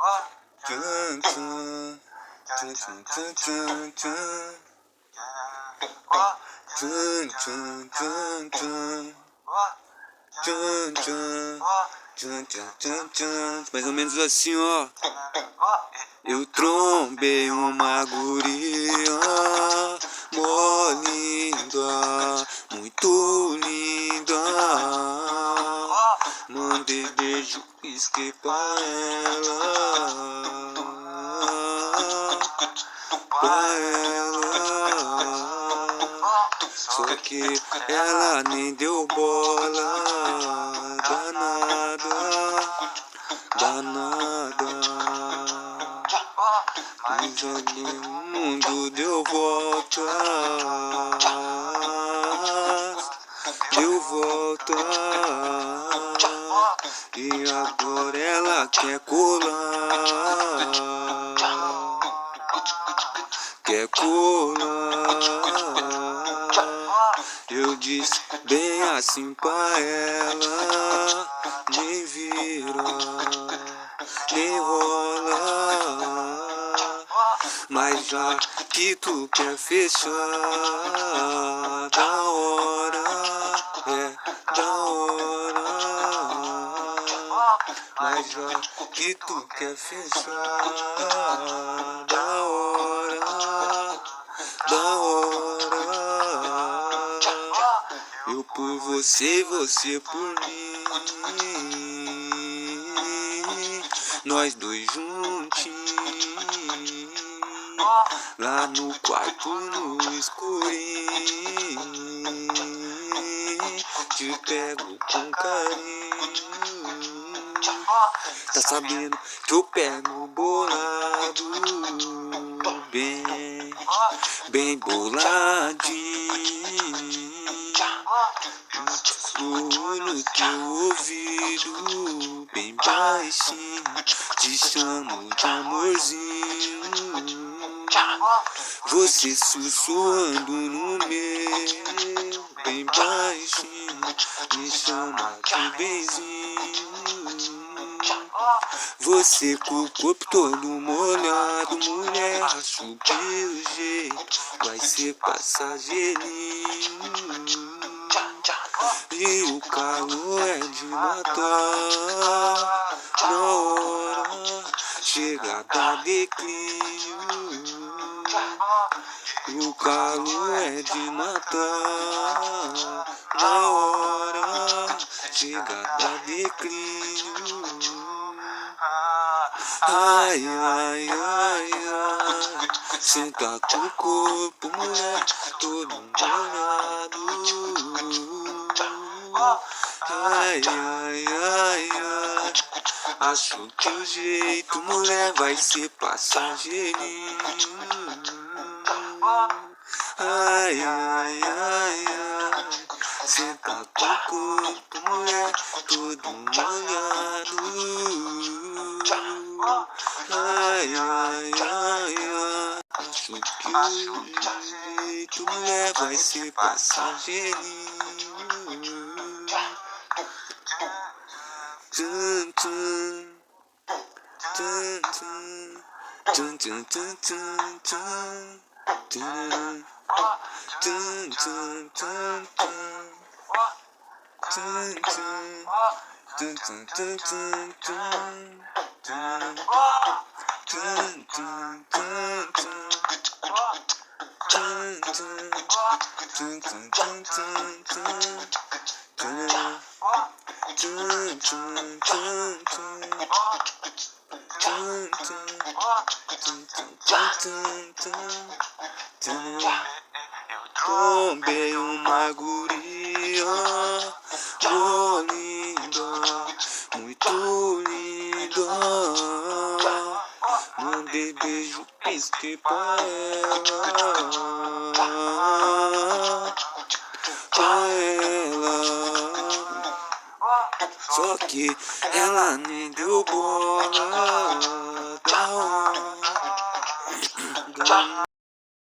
Tchan, tchan, tchan, tchan, tchan, tchan, tchan. Tchan, tchan, tchan, tchan. Tchan, tchan, tchan, tchan, tchan, tchan. Mais ou menos assim, ó. Eu trombei uma guria mó linda, muito linda. Mandei beijo, pisquei pra ela. Só que ela nem deu bola, danada. Mas ali o mundo deu volta, e agora ela quer colar, Eu disse bem assim pra ela, nem vira, nem rola. Mas já que tu quer fechar, da hora, da hora. Mas já que tu quer fechar, da hora, da hora. Eu por você e você por mim, nós dois juntinhos, lá no quarto no escurinho, te pego com carinho. Tá sabendo que eu pego bolado, bem boladinho. Sussurro no teu ouvido, bem baixinho, te chamo de amorzinho. Você sussurrando no meu, bem baixinho, me chama de benzinho. Você com o corpo todo molhado, mulher, acho que o jeito vai ser passageirinho. E o calor é de matar, na hora chega da declínio. O calor é de matar, na hora chega da declínio. Ai, ai, ai, ai, senta com o corpo, mulher, todo molhado. Ai, ai, ai, ai, acho que o jeito, mulher, vai ser passageirinho. Ai, ai, ai, ai, senta com o corpo, mulher, todo molhado. Ai, ai, ai, ai, acho que o jeito, mulher, vai ser passageirinho. Tchan, tchan, tchan, tchan, tchan, tchan, tchan, tchan, tchan, tchan, tchan, tchan, tchan, tchan, tchan, Trombei uma guria mó linda, muito linda. Mandei beijo, pisquei pra ela. Só que ela nem deu bola,